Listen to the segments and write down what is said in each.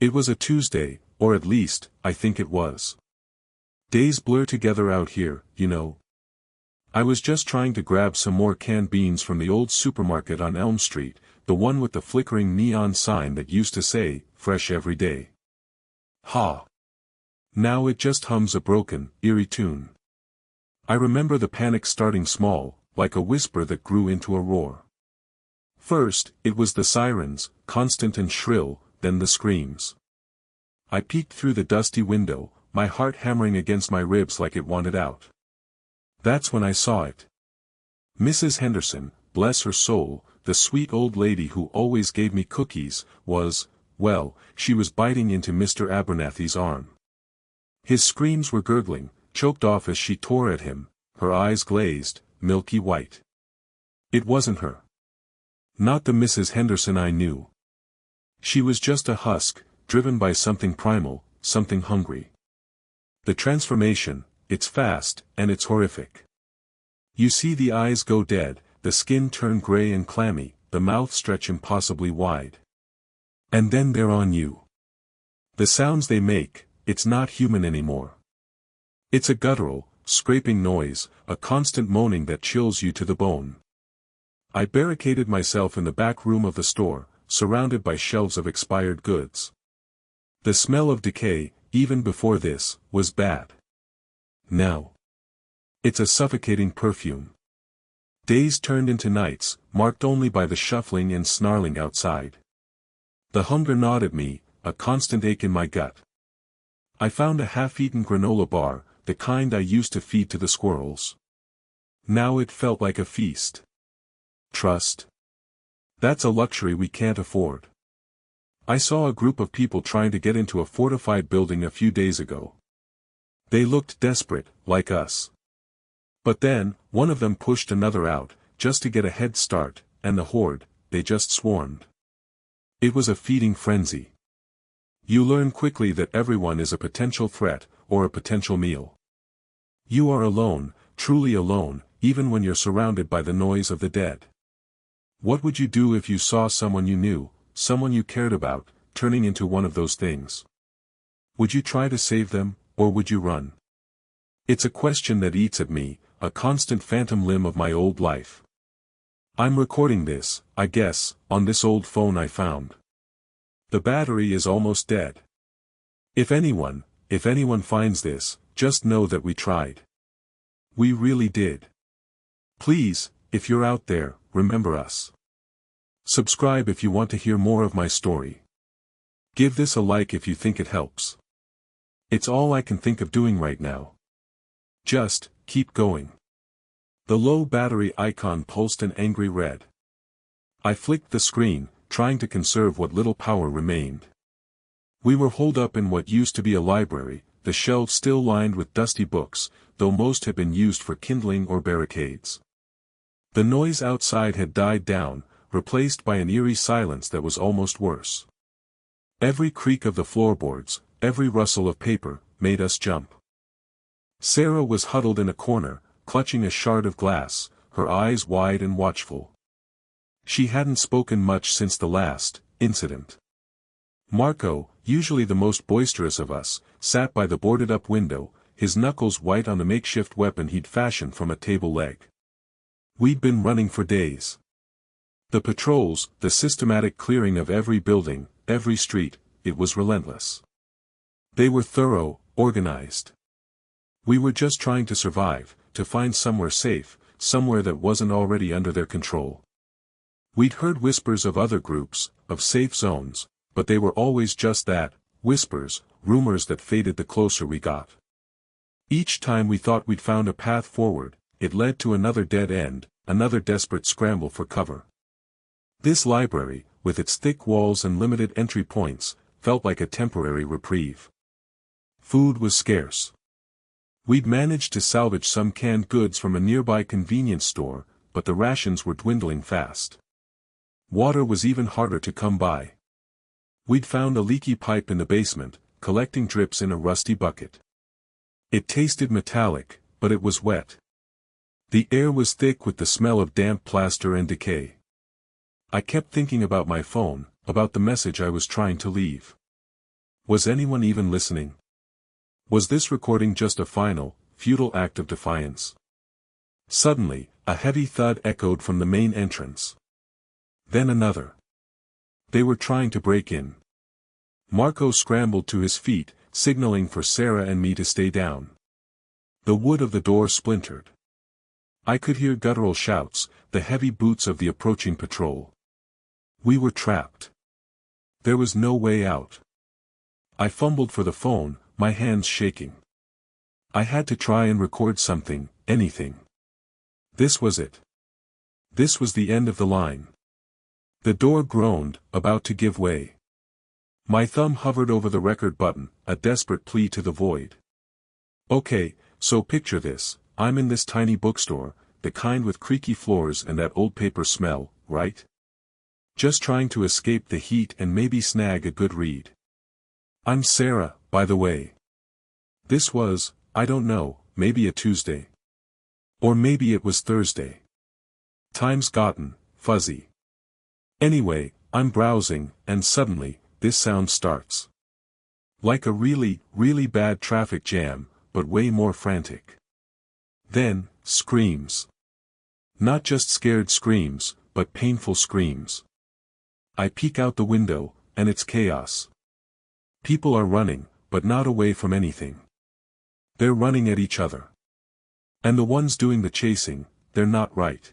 It was a Tuesday, or at least, I think it was. Days blur together out here, you know. I was just trying to grab some more canned beans from the old supermarket on Elm Street, the one with the flickering neon sign that used to say, fresh every day. Ha! Now it just hums a broken, eerie tune. I remember the panic starting small, like a whisper that grew into a roar. First, it was the sirens, constant and shrill, then the screams. I peeked through the dusty window, my heart hammering against my ribs like it wanted out. That's when I saw it. Mrs. Henderson, bless her soul, the sweet old lady who always gave me cookies, well, she was biting into Mr. Abernathy's arm. His screams were gurgling, choked off as she tore at him, her eyes glazed, milky white. It wasn't her. Not the Mrs. Henderson I knew. She was just a husk, driven by something primal, something hungry. The transformation, it's fast, and it's horrific. You see the eyes go dead, the skin turn gray and clammy, the mouth stretch impossibly wide. And then they're on you. The sounds they make, it's not human anymore. It's a guttural, scraping noise, a constant moaning that chills you to the bone. I barricaded myself in the back room of the store, surrounded by shelves of expired goods. The smell of decay, even before this, was bad. Now, it's a suffocating perfume. Days turned into nights, marked only by the shuffling and snarling outside. The hunger gnawed at me, a constant ache in my gut. I found a half-eaten granola bar, the kind I used to feed to the squirrels. Now it felt like a feast. Trust? That's a luxury we can't afford. I saw a group of people trying to get into a fortified building a few days ago. They looked desperate, like us. But then, one of them pushed another out, just to get a head start, and the horde, they just swarmed. It was a feeding frenzy. You learn quickly that everyone is a potential threat, or a potential meal. You are alone, truly alone, even when you're surrounded by the noise of the dead. What would you do if you saw someone you knew, someone you cared about, turning into one of those things? Would you try to save them, or would you run? It's a question that eats at me, a constant phantom limb of my old life. I'm recording this, I guess, on this old phone I found. The battery is almost dead. If anyone finds this, just know that we tried. We really did. Please, if you're out there, remember us. Subscribe if you want to hear more of my story. Give this a like if you think it helps. It's all I can think of doing right now. Just, keep going. The low battery icon pulsed an angry red. I flicked the screen, trying to conserve what little power remained. We were holed up in what used to be a library, the shelves still lined with dusty books, though most had been used for kindling or barricades. The noise outside had died down, replaced by an eerie silence that was almost worse. Every creak of the floorboards, every rustle of paper, made us jump. Sarah was huddled in a corner, clutching a shard of glass, her eyes wide and watchful. She hadn't spoken much since the last incident. Marco, usually the most boisterous of us, sat by the boarded-up window, his knuckles white on the makeshift weapon he'd fashioned from a table leg. We'd been running for days. The patrols, the systematic clearing of every building, every street, it was relentless. They were thorough, organized. We were just trying to survive, to find somewhere safe, somewhere that wasn't already under their control. We'd heard whispers of other groups, of safe zones, but they were always just that, whispers, rumors that faded the closer we got. Each time we thought we'd found a path forward, it led to another dead end, another desperate scramble for cover. This library, with its thick walls and limited entry points, felt like a temporary reprieve. Food was scarce. We'd managed to salvage some canned goods from a nearby convenience store, but the rations were dwindling fast. Water was even harder to come by. We'd found a leaky pipe in the basement, collecting drips in a rusty bucket. It tasted metallic, but it was wet. The air was thick with the smell of damp plaster and decay. I kept thinking about my phone, about the message I was trying to leave. Was anyone even listening? Was this recording just a final, futile act of defiance? Suddenly, a heavy thud echoed from the main entrance. Then another. They were trying to break in. Marco scrambled to his feet, signaling for Sarah and me to stay down. The wood of the door splintered. I could hear guttural shouts, the heavy boots of the approaching patrol. We were trapped. There was no way out. I fumbled for the phone, my hands shaking. I had to try and record something, anything. This was it. This was the end of the line. The door groaned, about to give way. My thumb hovered over the record button, a desperate plea to the void. Okay, so picture this, I'm in this tiny bookstore, the kind with creaky floors and that old paper smell, right? Just trying to escape the heat and maybe snag a good read. I'm Sarah, by the way. This was, I don't know, maybe a Tuesday. Or maybe it was Thursday. Time's gotten fuzzy. Anyway, I'm browsing, and suddenly, this sound starts. Like a really, really bad traffic jam, but way more frantic. Then, screams. Not just scared screams, but painful screams. I peek out the window, and it's chaos. People are running, but not away from anything. They're running at each other. And the ones doing the chasing, they're not right.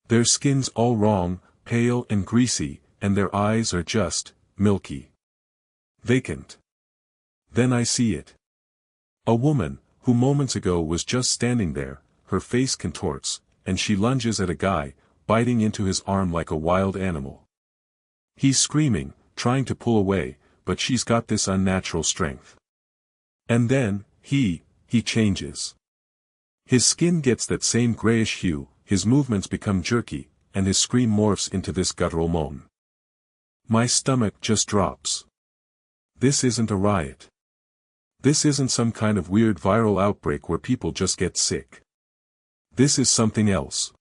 Their skin's all wrong, pale and greasy, and their eyes are just, milky. Vacant. Then I see it. A woman, who moments ago was just standing there, her face contorts, and she lunges at a guy, biting into his arm like a wild animal. He's screaming, trying to pull away, but she's got this unnatural strength. And then, he changes. His skin gets that same grayish hue, his movements become jerky, and his scream morphs into this guttural moan. My stomach just drops. This isn't a riot. This isn't some kind of weird viral outbreak where people just get sick. This is something else.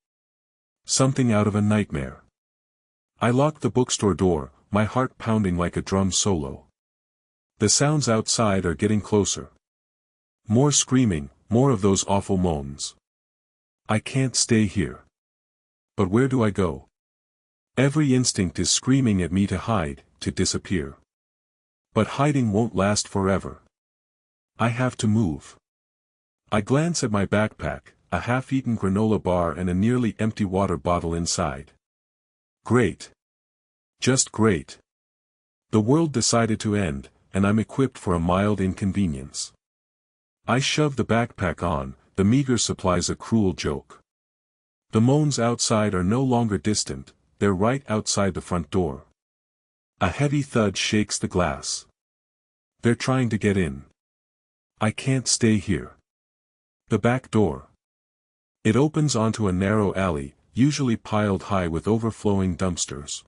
Something out of a nightmare. I locked the bookstore door, my heart pounding like a drum solo. The sounds outside are getting closer. More screaming, more of those awful moans. I can't stay here. But where do I go? Every instinct is screaming at me to hide, to disappear. But hiding won't last forever. I have to move. I glance at my backpack, a half-eaten granola bar and a nearly empty water bottle inside. Great. Just great. The world decided to end, and I'm equipped for a mild inconvenience. I shove the backpack on, the meager supplies a cruel joke. The moans outside are no longer distant, they're right outside the front door. A heavy thud shakes the glass. They're trying to get in. I can't stay here. The back door. It opens onto a narrow alley, usually piled high with overflowing dumpsters.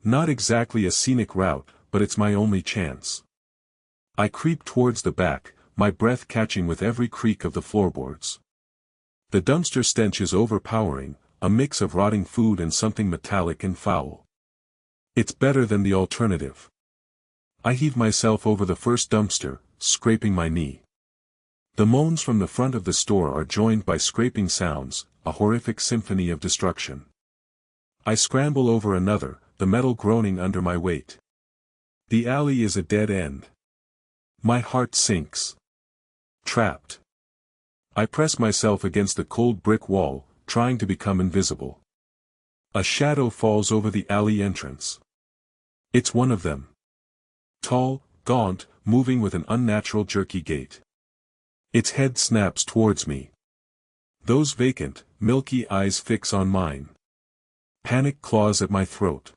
Not exactly a scenic route, but it's my only chance. I creep towards the back, my breath catching with every creak of the floorboards. The dumpster stench is overpowering, a mix of rotting food and something metallic and foul. It's better than the alternative. I heave myself over the first dumpster, scraping my knee. The moans from the front of the store are joined by scraping sounds, a horrific symphony of destruction. I scramble over another, the metal groaning under my weight. The alley is a dead end. My heart sinks. Trapped. I press myself against the cold brick wall, trying to become invisible. A shadow falls over the alley entrance. It's one of them. Tall, gaunt, moving with an unnatural jerky gait. Its head snaps towards me. Those vacant, milky eyes fix on mine. Panic claws at my throat.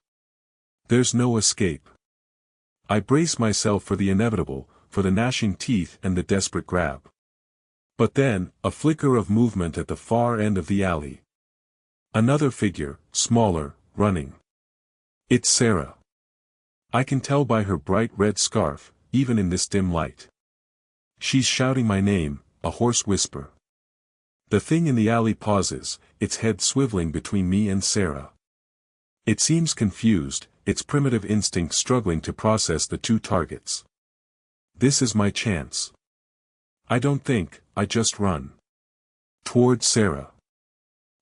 There's no escape. I brace myself for the inevitable, for the gnashing teeth and the desperate grab. But then, a flicker of movement at the far end of the alley. Another figure, smaller, running. It's Sarah. I can tell by her bright red scarf, even in this dim light. She's shouting my name, a hoarse whisper. The thing in the alley pauses, its head swiveling between me and Sarah. It seems confused, its primitive instinct struggling to process the two targets. This is my chance. I don't think, I just run. Towards Sarah.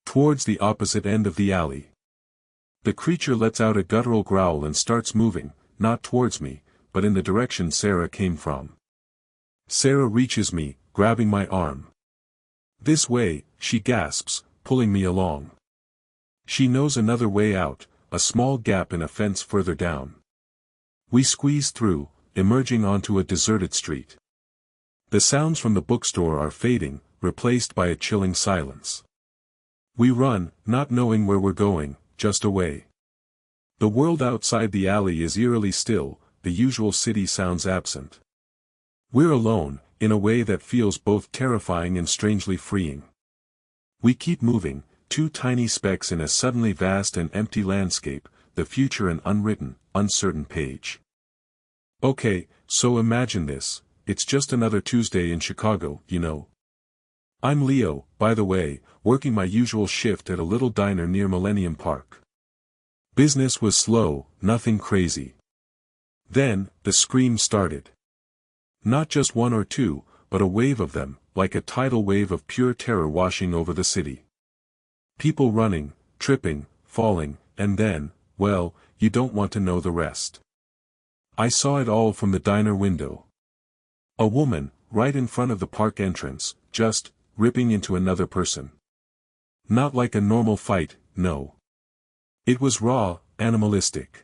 Towards the opposite end of the alley. The creature lets out a guttural growl and starts moving, not towards me, but in the direction Sarah came from. Sarah reaches me, grabbing my arm. This way, she gasps, pulling me along. She knows another way out, a small gap in a fence further down. We squeeze through, emerging onto a deserted street. The sounds from the bookstore are fading, replaced by a chilling silence. We run, not knowing where we're going, just away. The world outside the alley is eerily still, the usual city sounds absent. We're alone, in a way that feels both terrifying and strangely freeing. We keep moving, two tiny specks in a suddenly vast and empty landscape, the future an unwritten, uncertain page. Okay, so imagine this, it's just another Tuesday in Chicago, you know. I'm Leo, by the way, working my usual shift at a little diner near Millennium Park. Business was slow, nothing crazy. Then, the screams started. Not just one or two, but a wave of them, like a tidal wave of pure terror washing over the city. People running, tripping, falling, and then, well, you don't want to know the rest. I saw it all from the diner window. A woman, right in front of the park entrance, just ripping into another person. Not like a normal fight, no. It was raw, animalistic.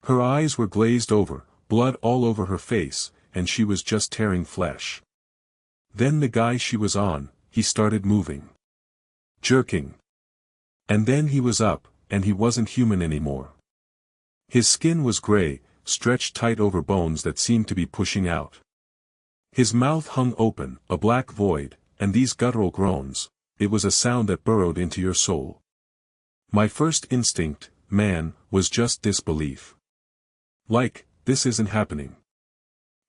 Her eyes were glazed over, blood all over her face, and she was just tearing flesh. Then the guy she was on, he started moving. Jerking. And then he was up, and he wasn't human anymore. His skin was gray, stretched tight over bones that seemed to be pushing out. His mouth hung open, a black void, and these guttural groans, it was a sound that burrowed into your soul. My first instinct, man, was just disbelief. Like, this isn't happening.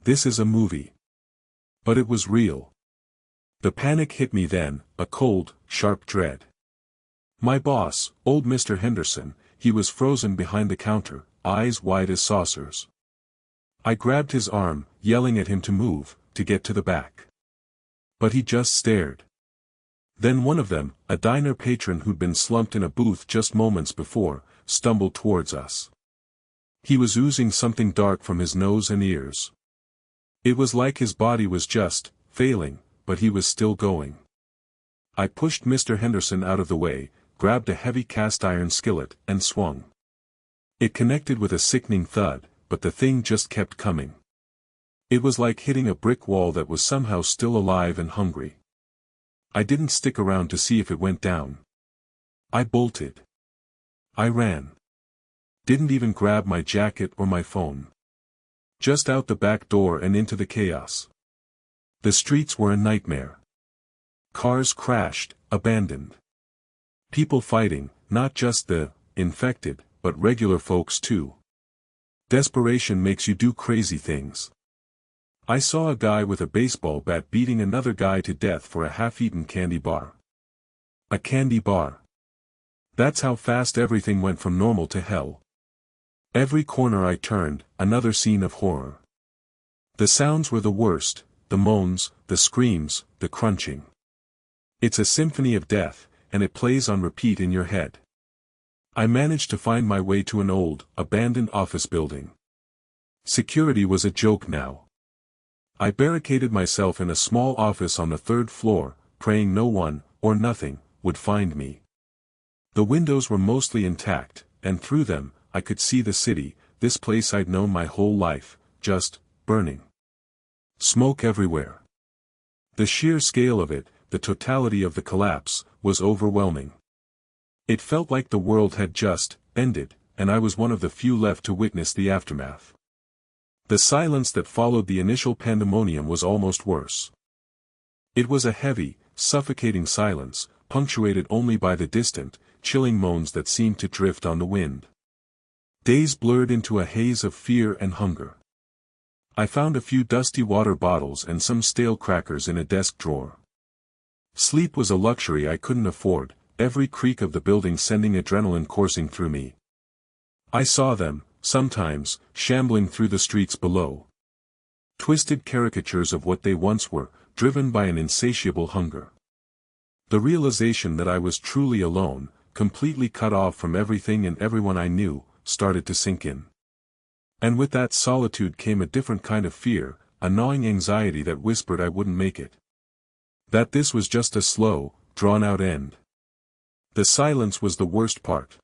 This is a movie. But it was real. The panic hit me then, a cold, sharp dread. My boss, old Mr. Henderson, he was frozen behind the counter, eyes wide as saucers. I grabbed his arm, yelling at him to move, to get to the back. But he just stared. Then one of them, a diner patron who'd been slumped in a booth just moments before, stumbled towards us. He was oozing something dark from his nose and ears. It was like his body was just failing, but he was still going. I pushed Mr. Henderson out of the way, grabbed a heavy cast iron skillet, and swung. It connected with a sickening thud, but the thing just kept coming. It was like hitting a brick wall that was somehow still alive and hungry. I didn't stick around to see if it went down. I bolted. I ran. Didn't even grab my jacket or my phone. Just out the back door and into the chaos. The streets were a nightmare. Cars crashed, abandoned. People fighting, not just the infected, but regular folks too. Desperation makes you do crazy things. I saw a guy with a baseball bat beating another guy to death for a half-eaten candy bar. A candy bar. That's how fast everything went from normal to hell. Every corner I turned, another scene of horror. The sounds were the worst, the moans, the screams, the crunching. It's a symphony of death, and it plays on repeat in your head. I managed to find my way to an old, abandoned office building. Security was a joke now. I barricaded myself in a small office on the third floor, praying no one, or nothing, would find me. The windows were mostly intact, and through them, I could see the city, this place I'd known my whole life, just burning. Smoke everywhere. The sheer scale of it, the totality of the collapse, was overwhelming. It felt like the world had just ended, and I was one of the few left to witness the aftermath. The silence that followed the initial pandemonium was almost worse. It was a heavy, suffocating silence, punctuated only by the distant, chilling moans that seemed to drift on the wind. Days blurred into a haze of fear and hunger. I found a few dusty water bottles and some stale crackers in a desk drawer. Sleep was a luxury I couldn't afford, every creak of the building sending adrenaline coursing through me. I saw them, sometimes, shambling through the streets below. Twisted caricatures of what they once were, driven by an insatiable hunger. The realization that I was truly alone, completely cut off from everything and everyone I knew, started to sink in. And with that solitude came a different kind of fear, a gnawing anxiety that whispered I wouldn't make it. That this was just a slow, drawn-out end. The silence was the worst part.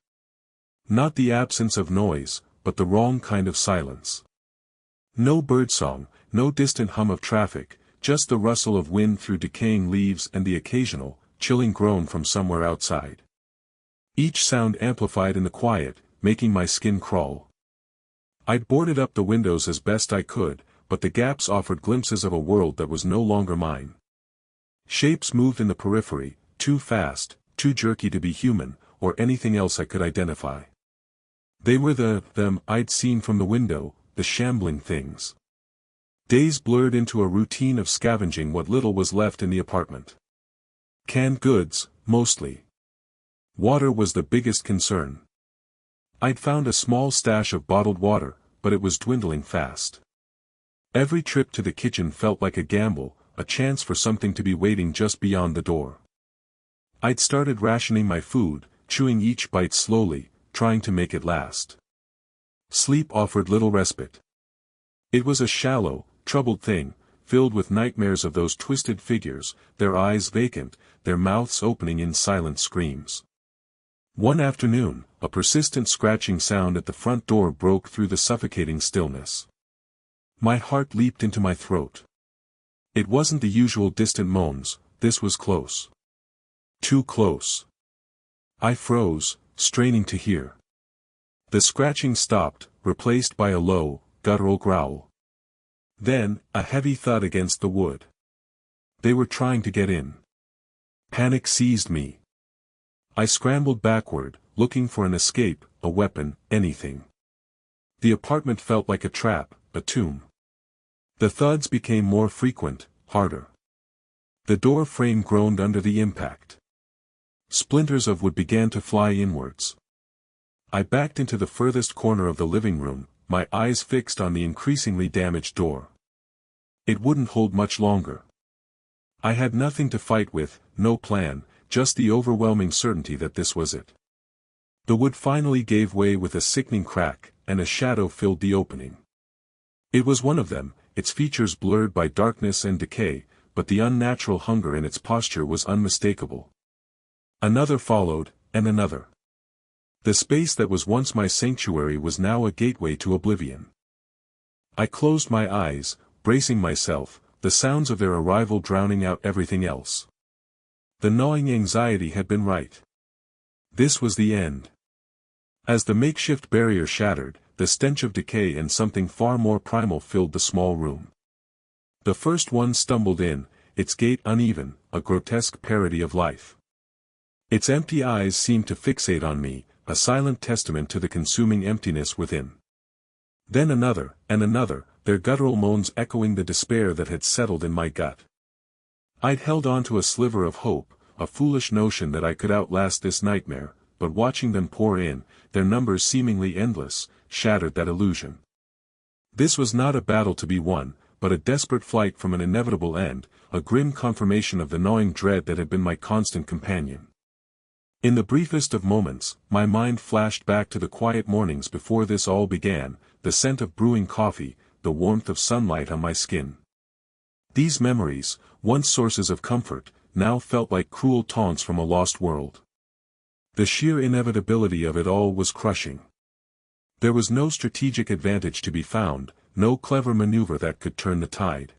Not the absence of noise, but the wrong kind of silence. No birdsong, no distant hum of traffic, just the rustle of wind through decaying leaves and the occasional, chilling groan from somewhere outside. Each sound amplified in the quiet, making my skin crawl. I'd boarded up the windows as best I could, but the gaps offered glimpses of a world that was no longer mine. Shapes moved in the periphery, too fast, too jerky to be human, or anything else I could identify. They were them I'd seen from the window, the shambling things. Days blurred into a routine of scavenging what little was left in the apartment. Canned goods, mostly. Water was the biggest concern. I'd found a small stash of bottled water, but it was dwindling fast. Every trip to the kitchen felt like a gamble, a chance for something to be waiting just beyond the door. I'd started rationing my food, chewing each bite slowly, trying to make it last. Sleep offered little respite. It was a shallow, troubled thing, filled with nightmares of those twisted figures, their eyes vacant, their mouths opening in silent screams. One afternoon, a persistent scratching sound at the front door broke through the suffocating stillness. My heart leaped into my throat. It wasn't the usual distant moans, this was close. Too close. I froze, straining to hear. The scratching stopped, replaced by a low, guttural growl. Then, a heavy thud against the wood. They were trying to get in. Panic seized me. I scrambled backward, looking for an escape, a weapon, anything. The apartment felt like a trap, a tomb. The thuds became more frequent, harder. The door frame groaned under the impact. Splinters of wood began to fly inwards. I backed into the furthest corner of the living room, my eyes fixed on the increasingly damaged door. It wouldn't hold much longer. I had nothing to fight with, no plan, just the overwhelming certainty that this was it. The wood finally gave way with a sickening crack, and a shadow filled the opening. It was one of them, its features blurred by darkness and decay, but the unnatural hunger in its posture was unmistakable. Another followed, and another. The space that was once my sanctuary was now a gateway to oblivion. I closed my eyes, bracing myself, the sounds of their arrival drowning out everything else. The gnawing anxiety had been right. This was the end. As the makeshift barrier shattered, the stench of decay and something far more primal filled the small room. The first one stumbled in, its gait uneven, a grotesque parody of life. Its empty eyes seemed to fixate on me, a silent testament to the consuming emptiness within. Then another, and another, their guttural moans echoing the despair that had settled in my gut. I'd held on to a sliver of hope, a foolish notion that I could outlast this nightmare, but watching them pour in, their numbers seemingly endless, shattered that illusion. This was not a battle to be won, but a desperate flight from an inevitable end, a grim confirmation of the gnawing dread that had been my constant companion. In the briefest of moments, my mind flashed back to the quiet mornings before this all began, the scent of brewing coffee, the warmth of sunlight on my skin. These memories, once sources of comfort, now felt like cruel taunts from a lost world. The sheer inevitability of it all was crushing. There was no strategic advantage to be found, no clever maneuver that could turn the tide.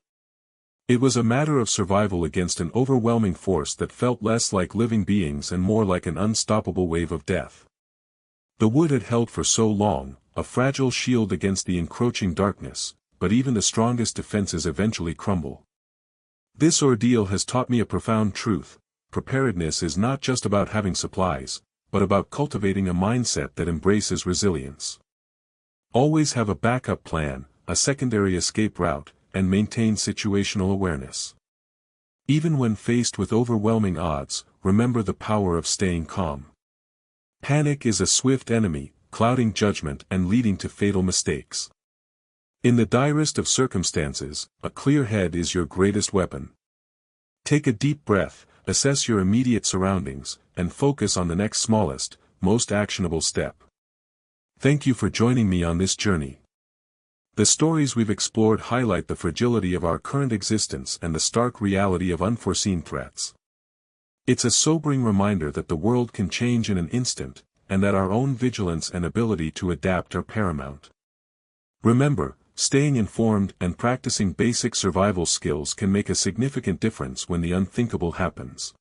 It was a matter of survival against an overwhelming force that felt less like living beings and more like an unstoppable wave of death. The wood had held for so long, a fragile shield against the encroaching darkness, but even the strongest defenses eventually crumble. This ordeal has taught me a profound truth: preparedness is not just about having supplies, but about cultivating a mindset that embraces resilience. Always have a backup plan, a secondary escape route, and maintain situational awareness. Even when faced with overwhelming odds, remember the power of staying calm. Panic is a swift enemy, clouding judgment and leading to fatal mistakes. In the direst of circumstances, a clear head is your greatest weapon. Take a deep breath, assess your immediate surroundings, and focus on the next smallest, most actionable step. Thank you for joining me on this journey. The stories we've explored highlight the fragility of our current existence and the stark reality of unforeseen threats. It's a sobering reminder that the world can change in an instant, and that our own vigilance and ability to adapt are paramount. Remember, staying informed and practicing basic survival skills can make a significant difference when the unthinkable happens.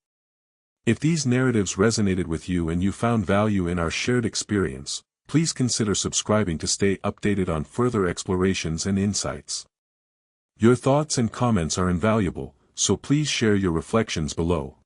If these narratives resonated with you and you found value in our shared experience, please consider subscribing to stay updated on further explorations and insights. Your thoughts and comments are invaluable, so please share your reflections below.